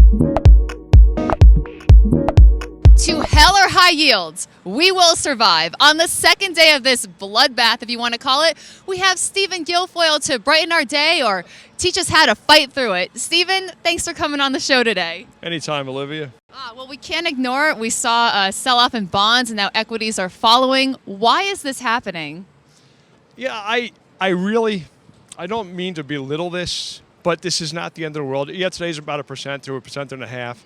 To hell or high yields, we will survive. On the second day of this bloodbath, if you want to call it, we have Stephen Guilfoyle to brighten our day or teach us how to fight through it. Stephen, thanks for coming on the show today. Anytime, Olivia. Well, we can't ignore it. We saw a sell-off in bonds and now equities are following. Why is this happening? Yeah, I don't mean to belittle this, but this is not the end of the world. Yeah, today's about 1% to 1.5%.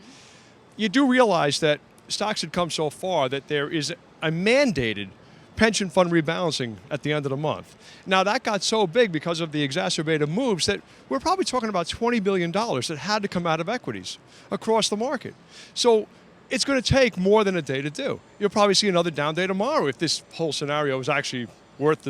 You do realize that stocks had come so far that there is a mandated pension fund rebalancing at the end of the month. Now, that got so big because of the exacerbated moves that we're probably talking about $20 billion that had to come out of equities across the market. So it's going to take more than a day to do. You'll probably see another down day tomorrow if this whole scenario is actually worth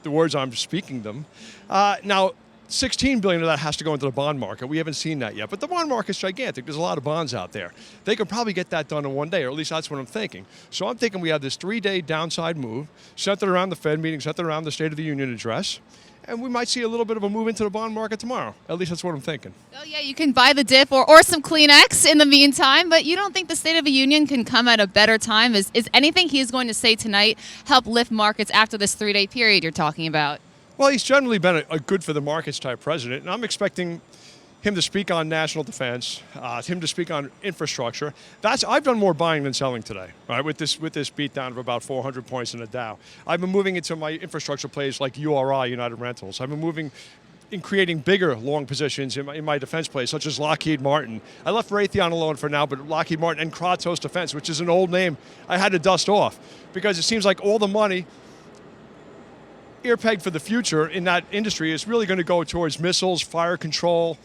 the words I'm speaking them. Now, $16 billion of that has to go into the bond market. We haven't seen that yet. But the bond market's gigantic. There's a lot of bonds out there. They could probably get that done in one day, or at least that's what I'm thinking. So I'm thinking we have this 3-day downside move, centered around the Fed meeting, centered around the State of the Union address, and we might see a little bit of a move into the bond market tomorrow. At least that's what I'm thinking. Oh, yeah, you can buy the dip or some Kleenex in the meantime, but you don't think the State of the Union can come at a better time? Is anything he's going to say tonight help lift markets after this 3-day period you're talking about? Well, he's generally been a good for the markets type president, and I'm expecting him to speak on national defense, him to speak on infrastructure. I've done more buying than selling today, right? With this beatdown of about 400 points in the Dow. I've been moving into my infrastructure plays like URI, United Rentals. I've been moving in creating bigger long positions in my defense plays, such as Lockheed Martin. I left Raytheon alone for now, but Lockheed Martin and Kratos Defense, which is an old name, I had to dust off because it seems like all the money ear-pegged for the future in that industry is really going to go towards missiles, fire control,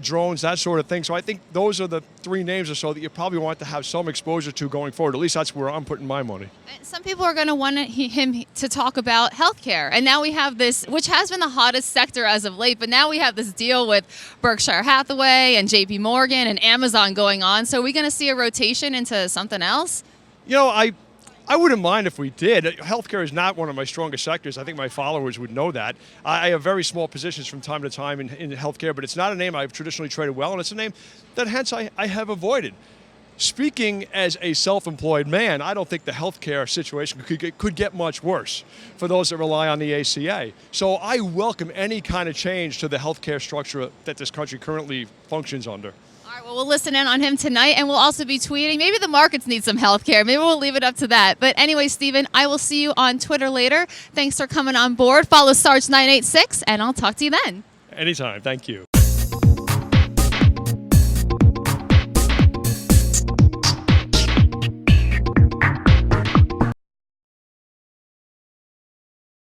drones, that sort of thing. So I think those are the 3 names or so that you probably want to have some exposure to going forward. At least that's where I'm putting my money. Some people are going to want him to talk about healthcare. And now we have this, which has been the hottest sector as of late, but now we have this deal with Berkshire Hathaway and JP Morgan and Amazon going on. So are we going to see a rotation into something else? You know, I wouldn't mind if we did. Healthcare is not one of my strongest sectors. I think my followers would know that. I have very small positions from time to time in healthcare, but it's not a name I've traditionally traded well, and it's a name that hence I have avoided. Speaking as a self-employed man, I don't think the healthcare situation could get much worse for those that rely on the ACA. So I welcome any kind of change to the healthcare structure that this country currently functions under. All right, well, we'll listen in on him tonight, and we'll also be tweeting. Maybe the markets need some health care. Maybe we'll leave it up to that. But anyway, Stephen, I will see you on Twitter later. Thanks for coming on board. Follow Sarge968, and I'll talk to you then. Anytime. Thank you.